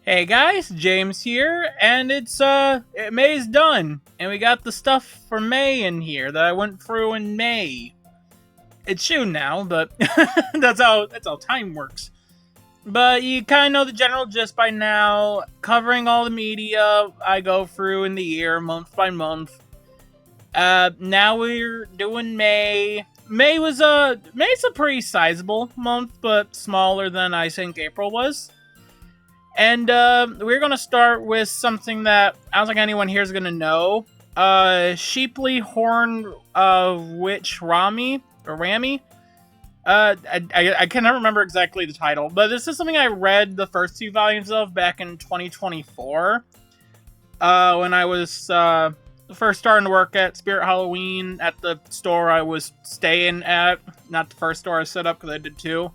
Hey guys, James here, and May's done, and we got the stuff for May in here that I went through in May. It's June now, but that's how time works. But you kind of know the general gist by now. Covering all the media I go through in the year, month by month. Now we're doing May. May's a pretty sizable month, but smaller than I think April was. And we're going to start with something that I don't think anyone here is going to know. Sheeply Horn Witch Rami, or Rami. I cannot remember exactly the title, but this is something I read the first two volumes of back in 2024. When I was first starting to work at Spirit Halloween at the store I was staying at. Not the first store I set up because I did two.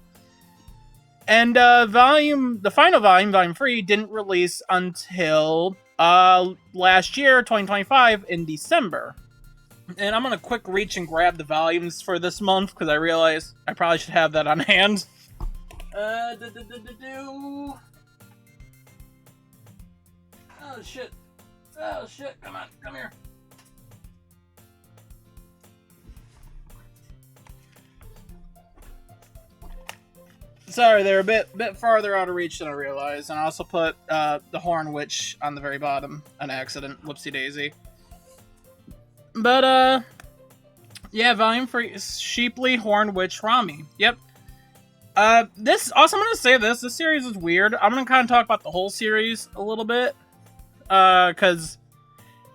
And the final volume, Volume 3, didn't release until last year, 2025, in December. And I'm going to quick reach and grab the volumes for this month, because I realize I probably should have that on hand. Oh, shit. Oh, shit. Come on. Come here. Sorry, they're a bit farther out of reach than I realized, and I also put the Horn Witch on the very bottom, an accident, whoopsie daisy. But yeah, Volume 3 is Sheeply Horn Witch Rami. Yep. This also, I'm gonna say this series is weird. I'm gonna kind of talk about the whole series a little bit, because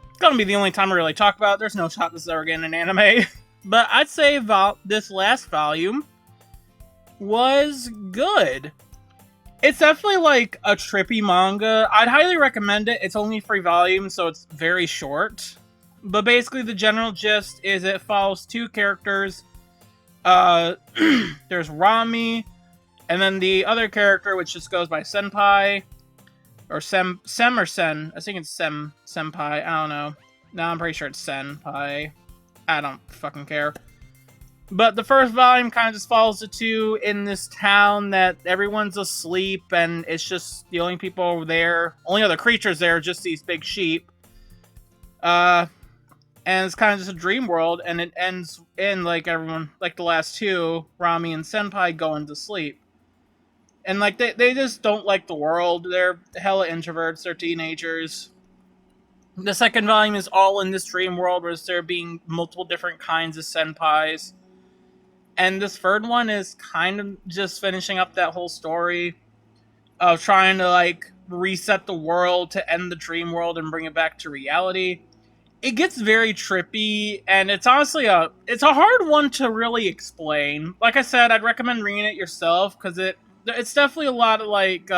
it's gonna be the only time I really talk about it. There's no shot this is ever getting an anime. But I'd say this last volume was good. It's definitely like a trippy manga. I'd highly recommend it. It's only 3 volumes, so it's very short. But basically the general gist is it follows two characters. There's Rami, and then the other character, which just goes by Senpai. Or Sem or Sen. I think it's Senpai. I don't know. No, I'm pretty sure it's Senpai. I don't fucking care. But the first volume kind of just follows the two in this town that everyone's asleep, and it's just the only people there, only other creatures there, are just these big sheep. And it's kind of just a dream world, and it ends in, like everyone, like the last two, Rami and Senpai going to sleep. And like they just don't like the world. They're hella introverts, they're teenagers. The second volume is all in this dream world where there being multiple different kinds of senpais. And this third one is kind of just finishing up that whole story of trying to, like, reset the world to end the dream world and bring it back to reality. It gets very trippy, and it's honestly it's a hard one to really explain. Like I said, I'd recommend reading it yourself, because it's definitely a lot of, like,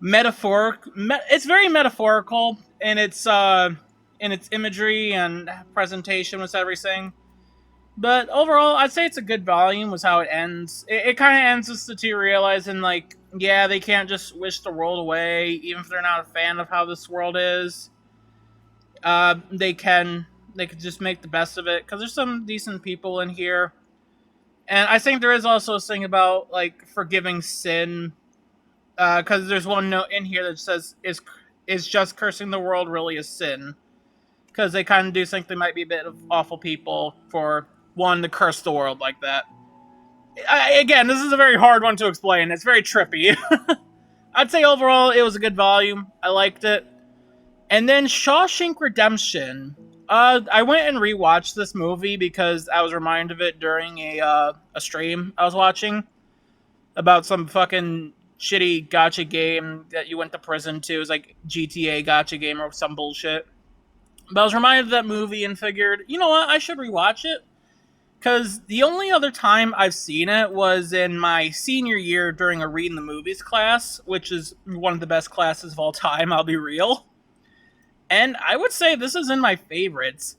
it's very metaphorical in its imagery and presentation with everything. But overall, I'd say it's a good volume, was how it ends. It kind of ends with the two realizing, like, yeah, they can't just wish the world away, even if they're not a fan of how this world is. They could just make the best of it, because there's some decent people in here. And I think there is also a thing about, like, forgiving sin, because there's one note in here that says, is just cursing the world really a sin? Because they kind of do think they might be a bit of awful people for one to curse the world like that. Again, this is a very hard one to explain. It's very trippy. I'd say overall it was a good volume. I liked it. And then Shawshank Redemption. I went and rewatched this movie because I was reminded of it during a stream I was watching about some fucking shitty gacha game that you went to prison to. It was like GTA gacha game or some bullshit. But I was reminded of that movie and figured, you know what, I should rewatch it. Because the only other time I've seen it was in my senior year during a Reading the Movies class, which is one of the best classes of all time, I'll be real. And I would say this is in my favorites.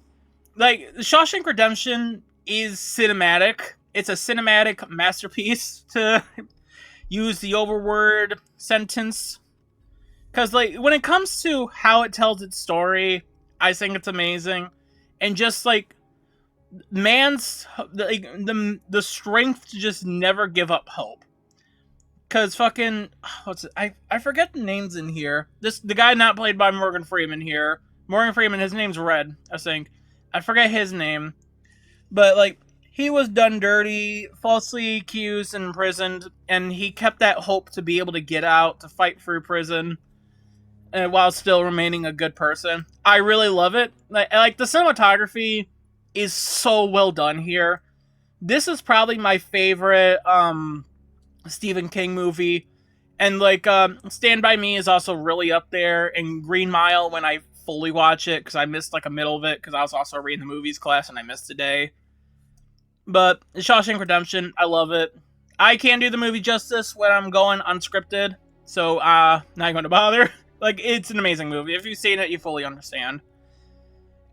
Like, Shawshank Redemption is cinematic. It's a cinematic masterpiece, to use the overword sentence. Because, like, when it comes to how it tells its story, I think it's amazing. And just, like, man's, like, the strength to just never give up hope. Cause fucking what's it? I forget the names in here. The guy not played by Morgan Freeman here. Morgan Freeman, his name's Red, I think. I forget his name. But like he was done dirty, falsely accused and imprisoned, and he kept that hope to be able to get out, to fight through prison, while still remaining a good person. I really love it. Like the cinematography is so well done here. This is probably my favorite Stephen King movie. And like Stand By Me is also really up there, and Green Mile when I fully watch it, because I missed like a middle of it because I was also reading the movies class and I missed a day. But Shawshank Redemption, I love it. I can't do the movie justice when I'm going unscripted, so not going to bother. Like, it's an amazing movie. If you've seen it, you fully understand.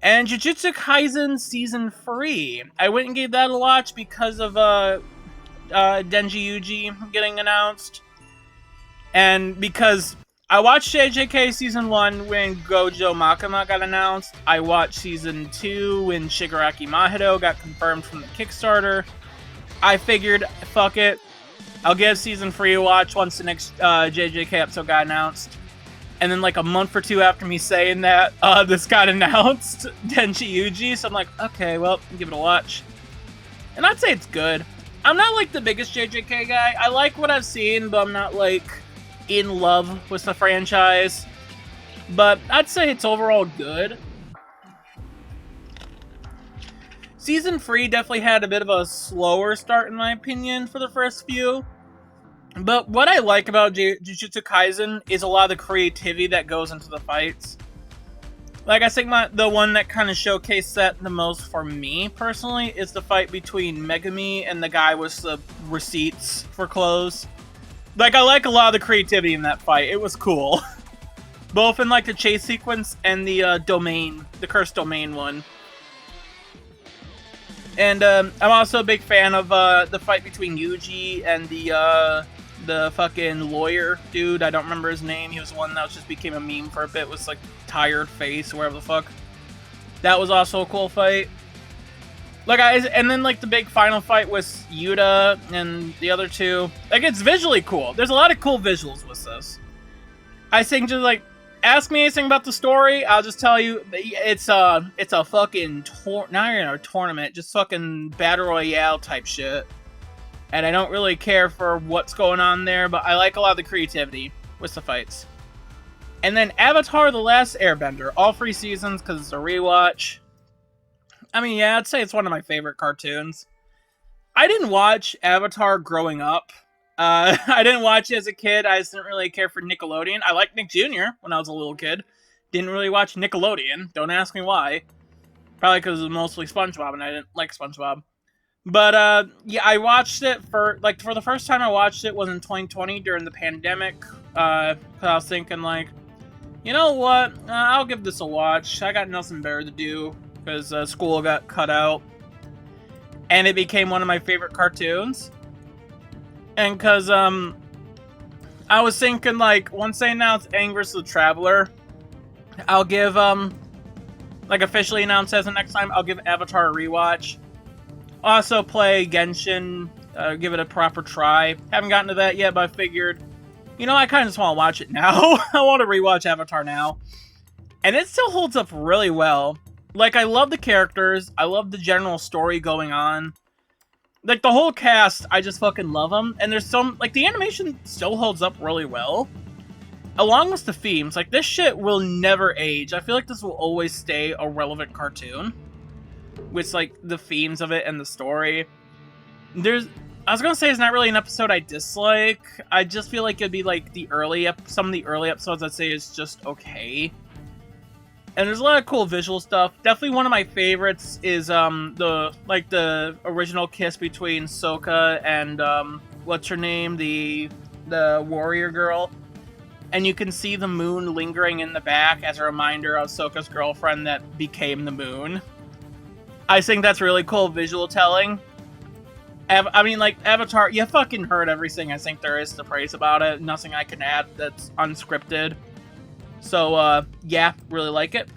And Jujutsu Kaisen Season 3. I went and gave that a watch because of Denji Yuji getting announced. And because I watched JJK Season 1 when Gojo Makima got announced. I watched Season 2 when Shigaraki Mahito got confirmed from the Kickstarter. I figured, fuck it. I'll give Season 3 a watch once the next JJK episode got announced. And then like a month or two after me saying that, this got announced, Denji Yuji. So I'm like, okay, well, give it a watch. And I'd say it's good. I'm not like the biggest JJK guy. I like what I've seen, but I'm not like in love with the franchise, but I'd say it's overall good. Season 3 definitely had a bit of a slower start in my opinion for the first few, but what I like about Jujutsu Kaisen is a lot of the creativity that goes into the fights. Like, I think the one that kind of showcased that the most for me personally is the fight between Megumi and the guy with the receipts for clothes. Like, I like a lot of the creativity in that fight. It was cool. Both in, like, the chase sequence and the domain, the cursed domain one. And I'm also a big fan of the fight between Yuji and the fucking lawyer dude. I don't remember his name. He was the one that just became a meme for a bit with, like, tired face or whatever the fuck. That was also a cool fight. Like, and then, like, the big final fight with Yuta and the other two. Like, it's visually cool. There's a lot of cool visuals with this. I think just, like, ask me anything about the story, I'll just tell you, it's a fucking, not even a tournament, just fucking Battle Royale type shit. And I don't really care for what's going on there, but I like a lot of the creativity with the fights. And then Avatar: The Last Airbender. All 3 seasons, because it's a rewatch. I mean, yeah, I'd say it's one of my favorite cartoons. I didn't watch Avatar growing up. I didn't watch it as a kid. I just didn't really care for Nickelodeon. I liked Nick Jr. when I was a little kid. Didn't really watch Nickelodeon. Don't ask me why. Probably because it was mostly SpongeBob, and I didn't like SpongeBob. But, yeah, I watched it for the first time I watched it was in 2020 during the pandemic. I was thinking, like, you know what? I'll give this a watch. I got nothing better to do. Because school got cut out. And it became one of my favorite cartoons. And because, I was thinking, like, once they announced Aang vs. the Traveler, I'll give, like, officially announced as the next time, I'll give Avatar a rewatch. Also play Genshin, give it a proper try. Haven't gotten to that yet, but I figured, you know, I kind of just want to watch it now. I want to rewatch Avatar now. And it still holds up really well. Like, I love the characters. I love the general story going on. Like, the whole cast, I just fucking love them. And there's some, like, the animation still holds up really well. Along with the themes, like, this shit will never age. I feel like this will always stay a relevant cartoon. With, like, the themes of it and the story. I was gonna say it's not really an episode I dislike. I just feel like it'd be, like, some of the early episodes I'd say is just okay. And there's a lot of cool visual stuff. Definitely one of my favorites is the original kiss between Sokka and what's her name, the warrior girl. And you can see the moon lingering in the back as a reminder of Sokka's girlfriend that became the moon. I think that's really cool visual telling. I mean, like, Avatar, you fucking heard everything I think there is to praise about it. Nothing I can add that's unscripted. So, yeah, really like it.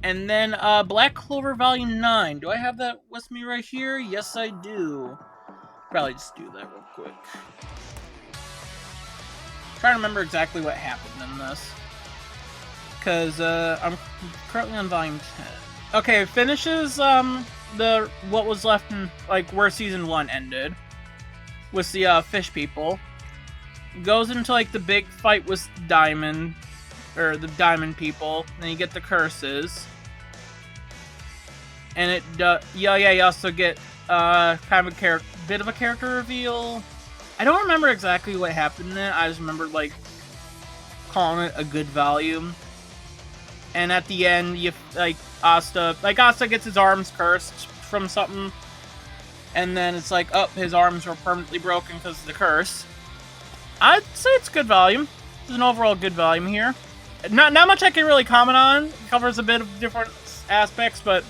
And then, Black Clover Volume 9. Do I have that with me right here? Yes, I do. Probably just do that real quick. trying to remember exactly what happened in this. Because I'm currently on volume 10. Okay, it finishes the what was left in, like, where season 1 ended. With the fish people. Goes into, like, the big fight with Diamond. Or the Diamond people. Then you get the curses. And it, you also get kind of a bit of a character reveal. I don't remember exactly what happened in it. I just remember, like, calling it a good volume. And at the end, you, like, Asta gets his arms cursed from something. And then it's like, oh, his arms were permanently broken because of the curse. I'd say it's a good volume. It's an overall good volume here. Not much I can really comment on. It covers a bit of different aspects, but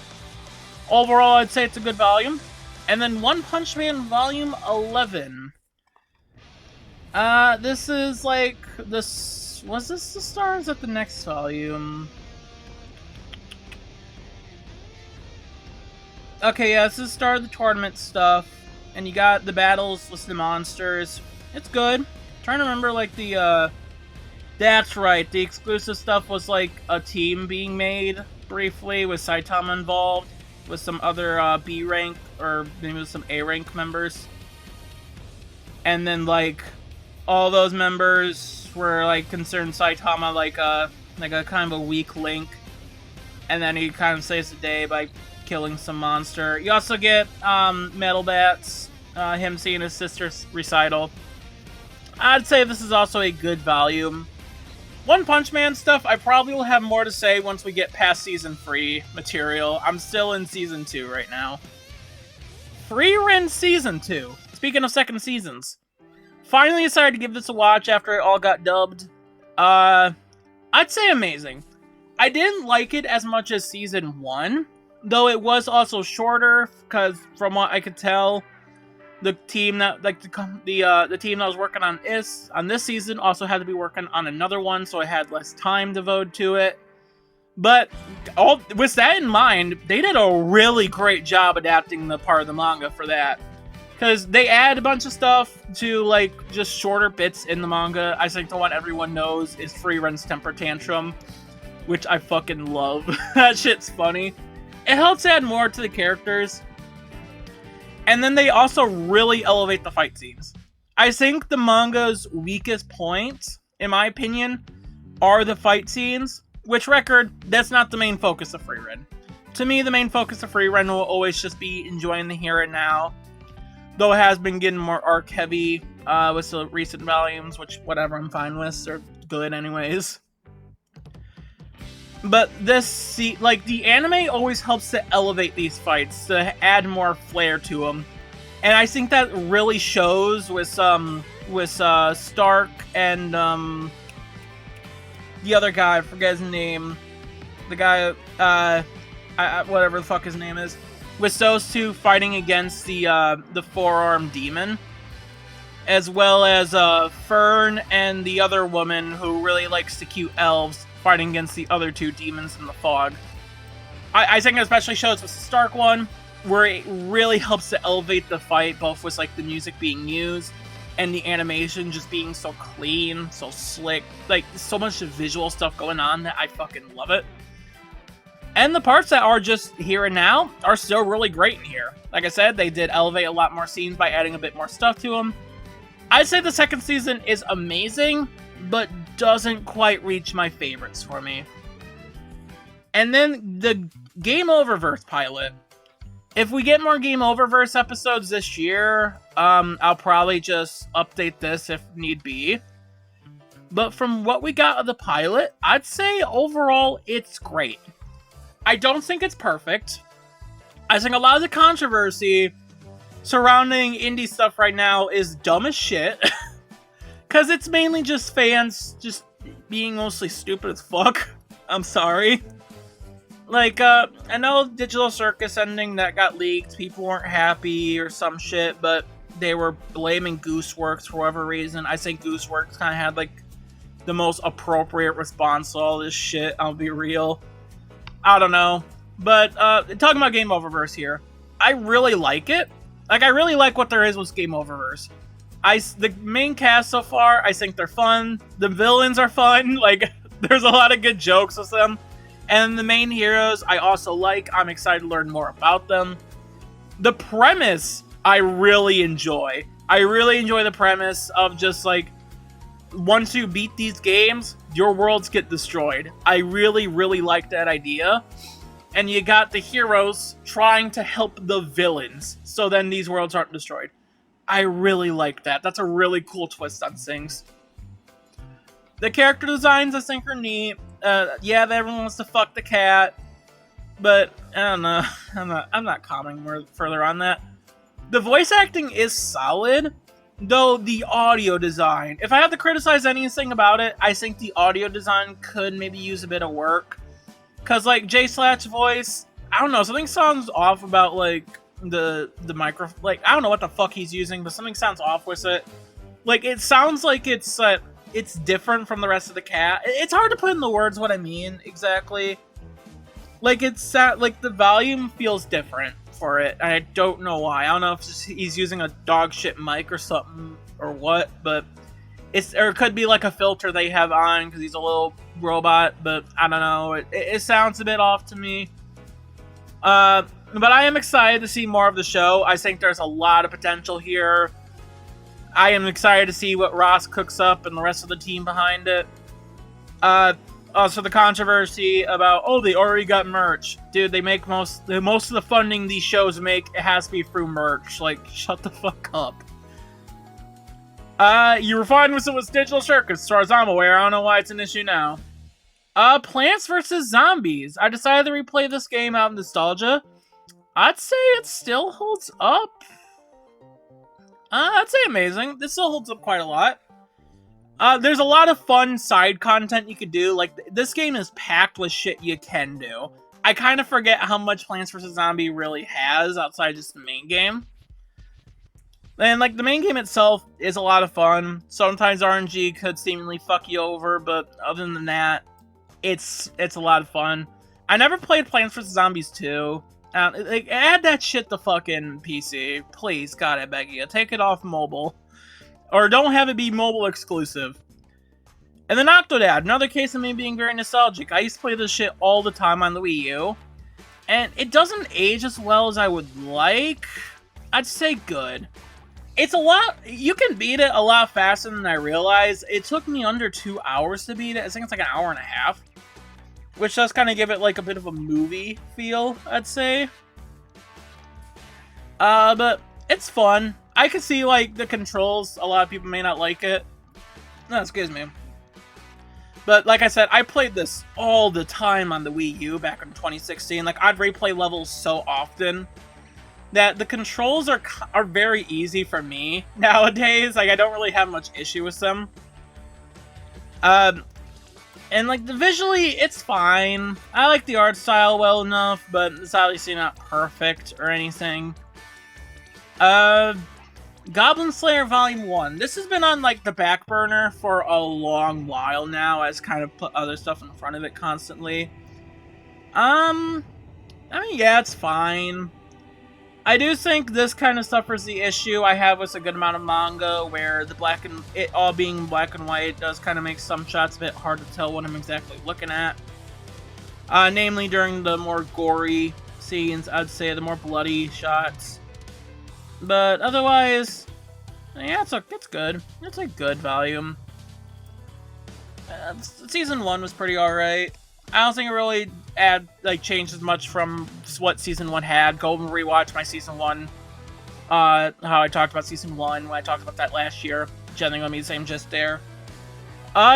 overall, I'd say it's a good volume. And then One Punch Man Volume 11. This is like this. Was this the stars at the next volume? Okay, yeah, this is the start of the tournament stuff, and you got the battles with the monsters. It's good. I'm trying to remember, like, that's right, the exclusive stuff was, like, a team being made, briefly, with Saitama involved, with some other, B rank, or maybe with some A rank members. And then, like, all those members were, like, considered Saitama, like a kind of a weak link. And then he kind of saves the day by killing some monster. You also get Metal Bats, him seeing his sister's recital. I'd say this is also a good volume. One Punch Man stuff, I probably will have more to say once we get past Season 3 material. I'm still in Season 2 right now. Frieren Season 2. Speaking of second seasons. Finally decided to give this a watch after it all got dubbed. I'd say amazing. I didn't like it as much as Season 1. Though it was also shorter, because from what I could tell, the team that the team that was working on this season also had to be working on another one, so I had less time devoted to it. But with that in mind, they did a really great job adapting the part of the manga for that, because they add a bunch of stuff to, like, just shorter bits in the manga. I think the one everyone knows is Frieren's temper tantrum, which I fucking love. That shit's funny. It helps add more to the characters. And then they also really elevate the fight scenes. I think the manga's weakest points, in my opinion, are the fight scenes. Which, record, that's not the main focus of Frieren. To me, the main focus of Frieren will always just be enjoying the here and now. Though it has been getting more arc heavy with the recent volumes, which, whatever, I'm fine with. They're good anyways. But the anime always helps to elevate these fights, to add more flair to them. And I think that really shows with Stark and, the other guy, I forget his name. The guy, whatever the fuck his name is. With those two fighting against the four-armed demon. As well as, Fern and the other woman who really likes to cute elves, fighting against the other two demons in the fog. I think it especially shows with the Stark one, where it really helps to elevate the fight, both with, like, the music being used, and the animation just being so clean, so slick, like, so much visual stuff going on that I fucking love it. And the parts that are just here and now are still really great in here. Like I said, they did elevate a lot more scenes by adding a bit more stuff to them. I'd say the second season is amazing, but doesn't quite reach my favorites for me. And then the Game Oververse pilot. If we get more Game Oververse episodes this year, I'll probably just update this if need be. But from what we got of the pilot, I'd say overall it's great. I don't think it's perfect. I think a lot of the controversy surrounding indie stuff right now is dumb as shit. Because it's mainly just fans just being mostly stupid as fuck. I'm sorry. Like, I know Digital Circus ending that got leaked, people weren't happy or some shit, but they were blaming Gooseworks for whatever reason. I think Gooseworks kind of had, like, the most appropriate response to all this shit, I'll be real. I don't know. But, talking about Game Oververse here, I really like it. Like, I really like what there is with Game Oververse. The main cast so far, I think they're fun. The villains are fun. Like, there's a lot of good jokes with them. And the main heroes, I also like. I'm excited to learn more about them. The premise, I really enjoy. I really enjoy the premise of just, like, once you beat these games, your worlds get destroyed. I really, really like that idea. And you got the heroes trying to help the villains, so then these worlds aren't destroyed. I really like that. That's a really cool twist on things. The character designs, I think, are neat. Yeah, everyone wants to fuck the cat, but I don't know. I'm not commenting more further on that. The voice acting is solid, though the audio design, if I have to criticize anything about it, I think the audio design could maybe use a bit of work. Cause like J/'s voice, I don't know, something sounds off about like the micro, like I don't know what the fuck he's using, but something sounds off with it. Like it sounds like it's different from the rest of the cat. It's hard to put in the words what I mean exactly. Like it's like the volume feels different for it, and I don't know why. I don't know if he's using a dog shit mic or something or what, but or it could be like a filter they have on because he's a little robot, but I don't know. It sounds a bit off to me. But I am excited to see more of the show. I think there's a lot of potential here. I am excited to see what Ross cooks up and the rest of the team behind it. Also the controversy about, oh, they already got merch. Dude, they make most of the funding these shows make, it has to be through merch. Like, shut the fuck up. You were fine with it Digital Circus, as far as I'm aware. I don't know why it's an issue now. Plants vs. Zombies. I decided to replay this game out of nostalgia. I'd say it still holds up. I'd say amazing. This still holds up quite a lot. There's a lot of fun side content you could do. Like, this game is packed with shit you can do. I kind of forget how much Plants vs. Zombie really has outside just the main game. And, like, the main game itself is a lot of fun. Sometimes RNG could seemingly fuck you over, but other than that, it's a lot of fun. I never played Plants vs. Zombies 2. Like, add that shit to fucking PC. Please, God, I beg you. Take it off mobile. Or don't have it be mobile exclusive. And then Octodad, another case of me being very nostalgic. I used to play this shit all the time on the Wii U. And it doesn't age as well as I would like. I'd say good. It's a lot, you can beat it a lot faster than I realized. It took me under 2 hours to beat it. I think it's like an hour and a half. Which does kind of give it like a bit of a movie feel, I'd say. But it's fun. I can see like the controls, a lot of people may not like it. No, excuse me. But like I said, I played this all the time on the Wii U back in 2016. Like I'd replay levels so often that the controls are very easy for me nowadays. Like, I don't really have much issue with them. And, like, visually, it's fine. I like the art style well enough, but it's obviously not perfect or anything. Goblin Slayer Volume 1. This has been on, like, the back burner for a long while now. I've kind of put other stuff in front of it constantly. I mean, yeah, it's fine. I do think this kind of suffers the issue I have with a good amount of manga, where it all being black and white does kind of make some shots a bit hard to tell what I'm exactly looking at. Namely during the more gory scenes, I'd say the more bloody shots. But otherwise, yeah, it's good. It's a good volume. Season 1 was pretty alright. I don't think it really changed as much from what Season 1 had. Go and rewatch my Season 1. How I talked about Season 1 when I talked about that last year. Generally gonna be the same gist there.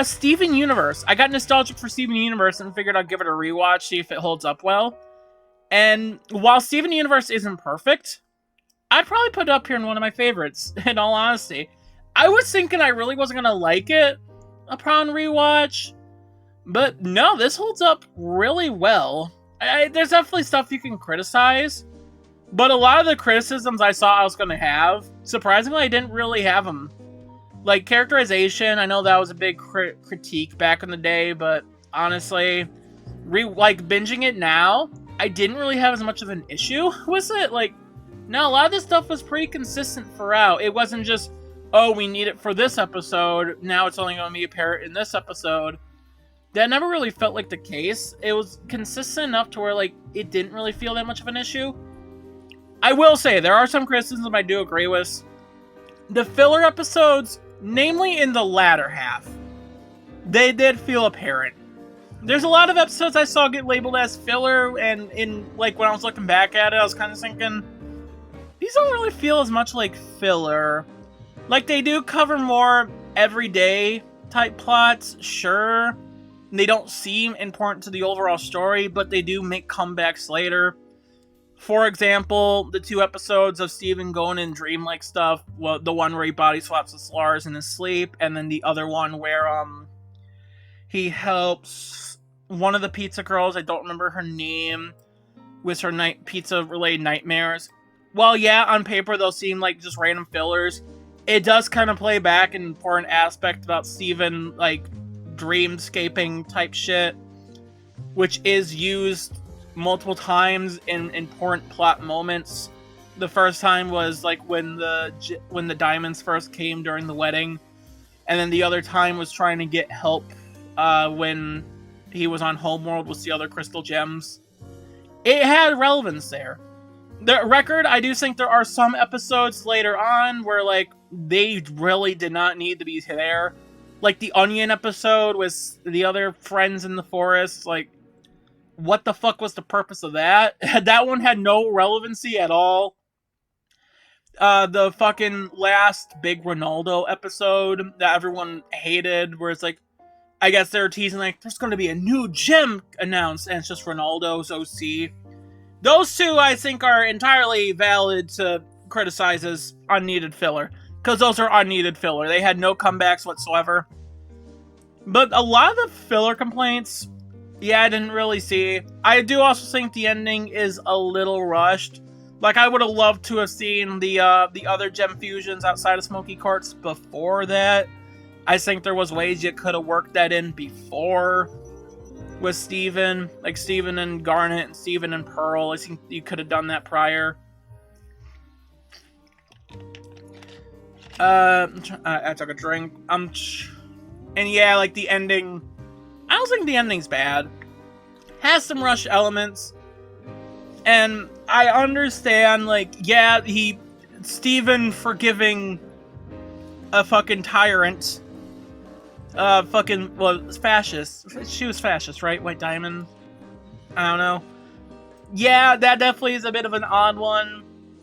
Steven Universe. I got nostalgic for Steven Universe and figured I'd give it a rewatch, see if it holds up well. And while Steven Universe isn't perfect, I'd probably put it up here in one of my favorites, in all honesty. I was thinking I really wasn't gonna like it upon rewatch. But no, this holds up really well. There's definitely stuff you can criticize, but a lot of the criticisms I saw I was going to have, surprisingly, I didn't really have them. Like, characterization, I know that was a big critique back in the day, but honestly, binging it now, I didn't really have as much of an issue with it. Like, no, a lot of this stuff was pretty consistent throughout. It wasn't just oh, we need it for this episode, now it's only going to be apparent in this episode. That never really felt like the case. It was consistent enough to where, like, it didn't really feel that much of an issue. I will say, there are some criticisms I do agree with. The filler episodes, namely in the latter half, they did feel apparent. There's a lot of episodes I saw get labeled as filler, and like, when I was looking back at it, I was kind of thinking, these don't really feel as much like filler. Like, they do cover more everyday type plots, sure. They don't seem important to the overall story, but they do make comebacks later. For example, the 2 episodes of Steven going in dreamlike stuff, well, the one where he body swaps with Lars in his sleep, and then the other one where he helps one of the pizza girls, I don't remember her name, with her pizza-related nightmares. While, yeah, on paper they'll seem like just random fillers, it does kind of play back an important aspect about Steven, like, dreamscaping type shit, which is used multiple times in important plot moments. The first time was, like, when the diamonds first came during the wedding, and then the other time was trying to get help when he was on Homeworld with the other crystal gems. It had relevance there. The record, I do think there are some episodes later on where, like, they really did not need to be there. Like the Onion episode with the other friends in the forest, like, what the fuck was the purpose of that? That one had no relevancy at all. The fucking last big Ronaldo episode that everyone hated, where it's like, I guess they're teasing, like, there's going to be a new gem announced, and it's just Ronaldo's OC. Those 2, I think, are entirely valid to criticize as unneeded filler. Because those are unneeded filler. They had no comebacks whatsoever. But a lot of the filler complaints, yeah, I didn't really see. I do also think the ending is a little rushed. Like, I would have loved to have seen the other gem fusions outside of Smoky Quartz before that. I think there was ways you could have worked that in before with Steven. Like, Steven and Garnet and Steven and Pearl. I think you could have done that prior. I took a drink. And yeah, like, the ending, I don't think the ending's bad. Has some rush elements. And I understand, like, yeah, Steven forgiving a fucking tyrant. Fascist. She was fascist, right? White Diamond? I don't know. Yeah, that definitely is a bit of an odd one,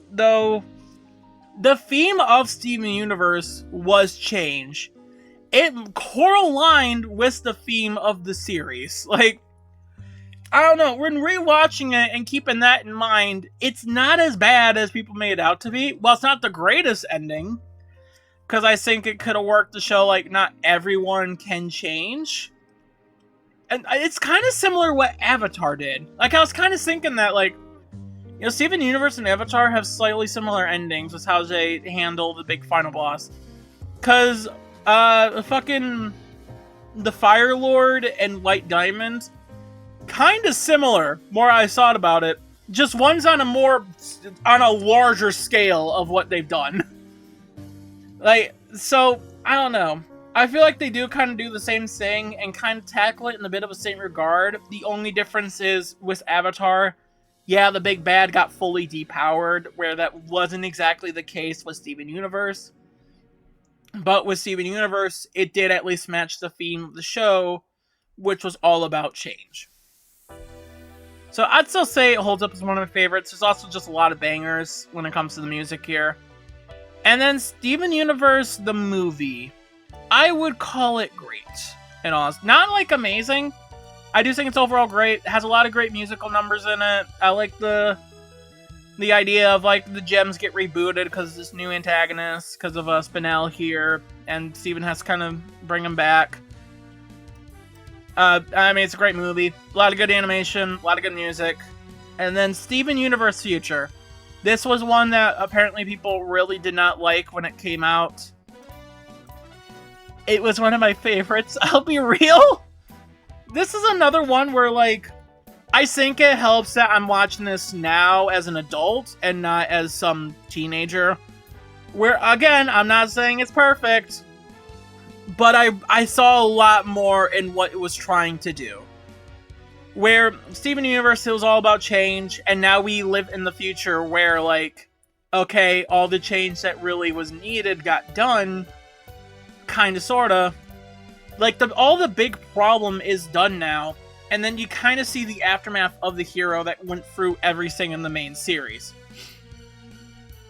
though. The theme of Steven Universe was change. It correlated with the theme of the series. Like, I don't know, when rewatching it and keeping that in mind, it's not as bad as people made it out to be. Well, it's not the greatest ending, because I think it could have worked to show, like, not everyone can change. And it's kind of similar to what Avatar did. Like, I was kind of thinking that, like, you know, Steven Universe and Avatar have slightly similar endings with how they handle the big final boss. Because, fucking the Fire Lord and White Diamond, kind of similar, more I thought about it. Just one's on a larger scale of what they've done. Like, so, I don't know. I feel like they do kind of do the same thing and kind of tackle it in a bit of the same regard. The only difference is, with Avatar, yeah, the big bad got fully depowered, where that wasn't exactly the case with Steven Universe. But with Steven Universe, it did at least match the theme of the show, which was all about change. So I'd still say it holds up as one of my favorites. There's also just a lot of bangers when it comes to the music here. And then Steven Universe, the movie, I would call it great. In all, not like amazing. I do think it's overall great. It has a lot of great musical numbers in it. I like the idea of, like, the gems get rebooted because of this new antagonist, because of Spinel here, and Steven has to kind of bring him back. I mean, it's a great movie. A lot of good animation, a lot of good music. And then Steven Universe Future. This was one that apparently people really did not like when it came out. It was one of my favorites. I'll be real. This is another one where, like, I think it helps that I'm watching this now as an adult and not as some teenager. Where, again, I'm not saying it's perfect, but I saw a lot more in what it was trying to do. Where Steven Universe, it was all about change, and now we live in the future where, like, okay, all the change that really was needed got done, kinda, sorta. Like, all the big problem is done now, and then you kind of see the aftermath of the hero that went through everything in the main series.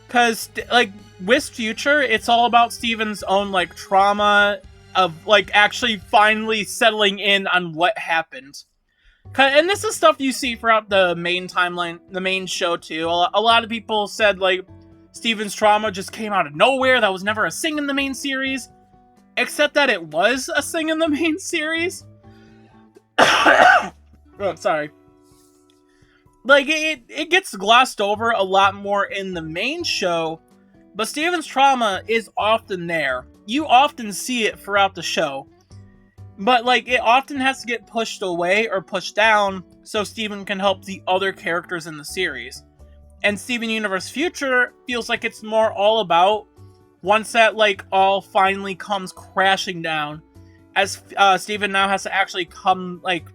Because, like, with Future, it's all about Steven's own, like, trauma of, like, actually finally settling in on what happened. And this is stuff you see throughout the main timeline, the main show, too. A lot of people said, like, Steven's trauma just came out of nowhere. That was never a thing in the main series. Except that it was a thing in the main series. Oh, sorry. Like, it gets glossed over a lot more in the main show, but Steven's trauma is often there. You often see it throughout the show. But, like, it often has to get pushed away or pushed down so Steven can help the other characters in the series. And Steven Universe Future feels like it's more all about, once that, like, all finally comes crashing down, as Steven now has to actually come, like,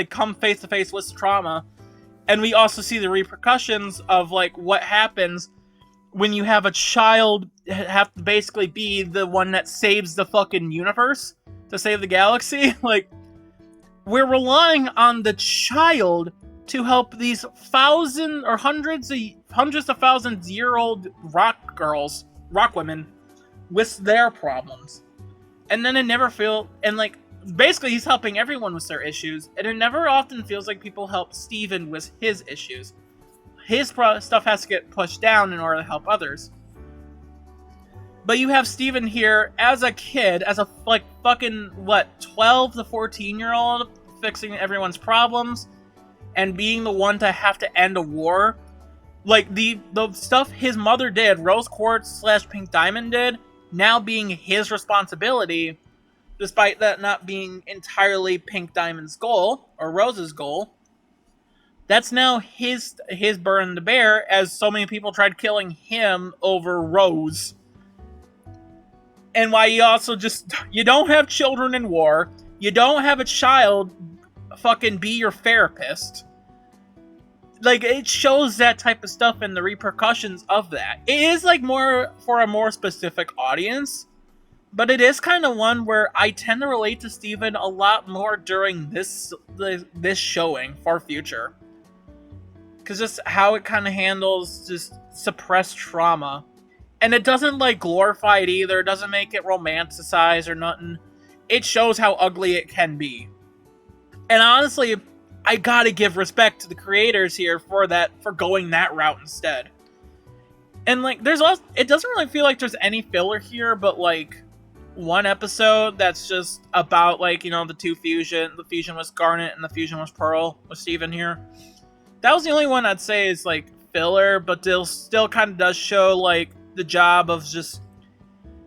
come face to face with trauma, and we also see the repercussions of, like, what happens when you have a child have to basically be the one that saves the fucking universe to save the galaxy. Like, we're relying on the child to help these thousands or hundreds of thousands year old rock women with their problems. And then it never and, like, basically he's helping everyone with their issues, and it never often feels like people help Steven with his issues. His stuff has to get pushed down in order to help others. But you have Steven here as a kid, as a, like, fucking, 12 to 14-year-old, fixing everyone's problems, and being the one to have to end a war. Like, the stuff his mother did, Rose Quartz / Pink Diamond did, now being his responsibility, despite that not being entirely Pink Diamond's goal, or Rose's goal. That's now his burden to bear, as so many people tried killing him over Rose. And why you also you don't have children in war, you don't have a child fucking be your therapist. Like, it shows that type of stuff and the repercussions of that. It is, like, more for a more specific audience, but it is kind of one where I tend to relate to Steven a lot more during this showing for Future. Because just how it kind of handles just suppressed trauma. And it doesn't, like, glorify it either. It doesn't make it romanticized or nothing. It shows how ugly it can be. And honestly, I gotta give respect to the creators here for going that route instead. And, like, it doesn't really feel like there's any filler here, but, like, one episode that's just about, like, you know, the fusion with Garnet and the fusion with Pearl with Steven here. That was the only one I'd say is, like, filler, but still kind of does show, like, the job of just,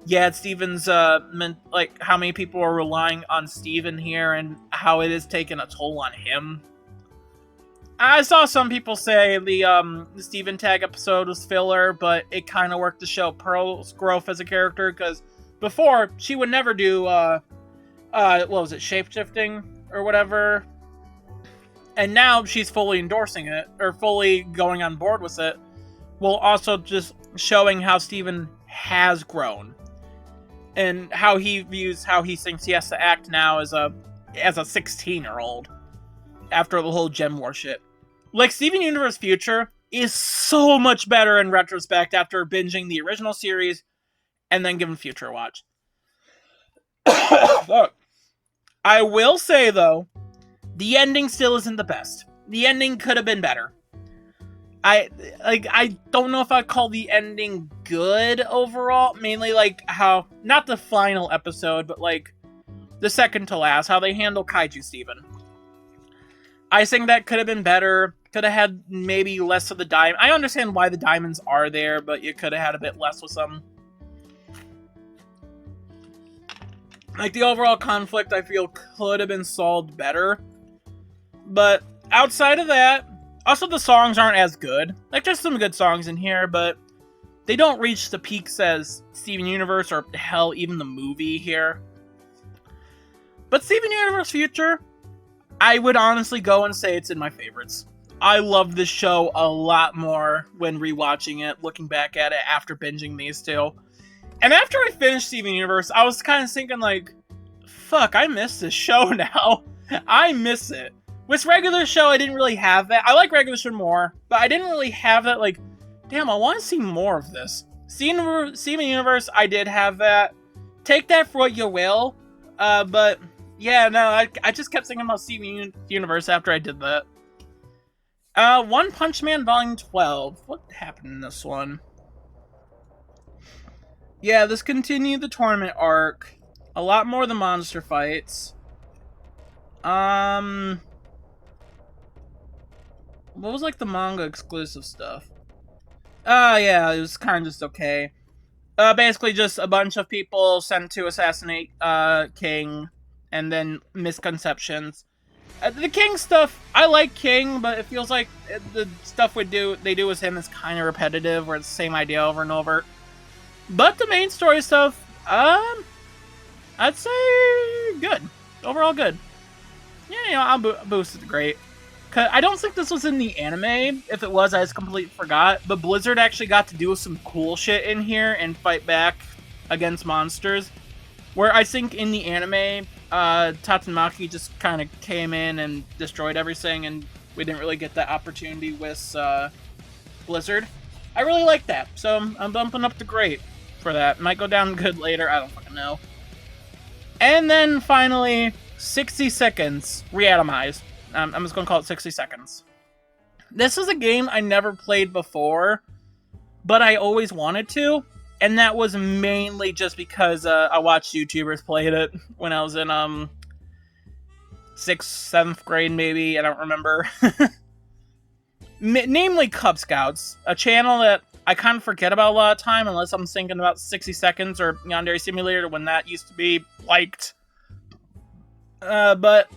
yeah, Steven's, like, how many people are relying on Steven here and how it is taking a toll on him. I saw some people say the Steven Tag episode was filler, but it kind of worked to show Pearl's growth as a character, because before, she would never do, what was it, shapeshifting or whatever, and now she's fully endorsing it, or fully going on board with it, while also just showing how Steven has grown, and how he thinks he has to act now as a 16-year-old, after the whole Gem War shit. Like, Steven Universe Future is so much better in retrospect after binging the original series and then giving Future a watch. Look, I will say, though, the ending still isn't the best. The ending could have been better. I don't know if I'd call the ending good overall. Mainly, like, how, not the final episode, but, like, the second to last, how they handle Kaiju Steven. I think that could have been better. Could have had maybe less of the diamond. I understand why the diamonds are there, but you could have had a bit less with them. Like, the overall conflict, I feel, could have been solved better. But outside of that, also the songs aren't as good. Like, there's some good songs in here, but they don't reach the peaks as Steven Universe or hell, even the movie here. But Steven Universe Future, I would honestly go and say it's in my favorites. I love this show a lot more when rewatching it, looking back at it after binging these two. And after I finished Steven Universe, I was kind of thinking like, fuck, I miss this show now. I miss it. With regular show, I didn't really have that. I like regular show more, but I didn't really have that like, damn, I want to see more of this. Steven Universe, I did have that. Take that for what you will. But yeah, no, I just kept thinking about Steven Universe after I did that. One Punch Man Volume 12. What happened in this one? Yeah, this continued the tournament arc. A lot more of the monster fights. What was like the manga exclusive stuff? Yeah, it was kind of just okay. Basically just a bunch of people sent to assassinate, King, and then misconceptions. The King stuff, I like King, but it feels like the stuff they do with him is kind of repetitive, where it's the same idea over and over. But the main story stuff, I'd say good. Overall good. Yeah, you know, I'll boost it great. Cause I don't think this was in the anime. If it was, I just completely forgot. But Blizzard actually got to do some cool shit in here and fight back against monsters. Where I think in the anime, Tatsumaki just kind of came in and destroyed everything, and we didn't really get that opportunity with Blizzard. I really like that, so I'm bumping up to great for that. Might go down good later, I don't fucking know. And then finally, 60 Seconds Reatomized. I'm just gonna call it 60 Seconds. This is a game I never played before, but I always wanted to. And that was mainly just because I watched YouTubers play it when I was in 6th, 7th grade, maybe. I don't remember. Namely Cub Scouts, a channel that I kind of forget about a lot of time, unless I'm thinking about 60 Seconds or Yandere Simulator when that used to be liked. But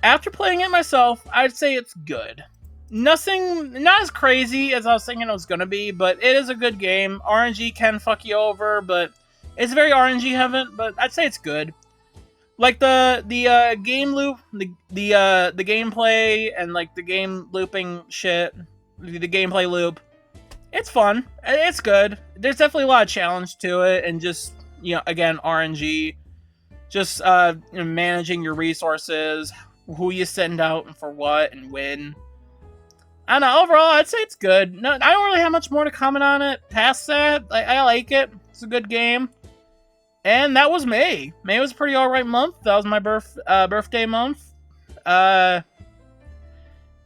after playing it myself, I'd say it's good. Not as crazy as I was thinking it was gonna be, but it is a good game. RNG can fuck you over, but it's very RNG heavy. But I'd say it's good. Like the game loop, the gameplay and like the game looping shit, the gameplay loop. It's fun. It's good. There's definitely a lot of challenge to it, and just, you know, again, RNG, just you know, managing your resources, who you send out and for what and when. I don't know, overall, I'd say it's good. No, I don't really have much more to comment on it past that. I like it. It's a good game. And that was May. May was a pretty alright month. That was my birthday month. Yeah,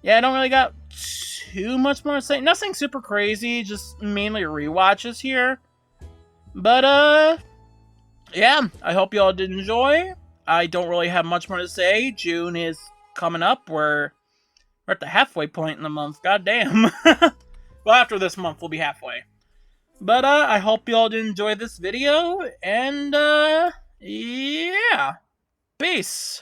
I don't really got too much more to say. Nothing super crazy, just mainly rewatches here. But, yeah, I hope you all did enjoy. I don't really have much more to say. June is coming up. We're at the halfway point in the month. God damn. Well, after this month, we'll be halfway. But, I hope you all did enjoy this video. And, yeah. Peace.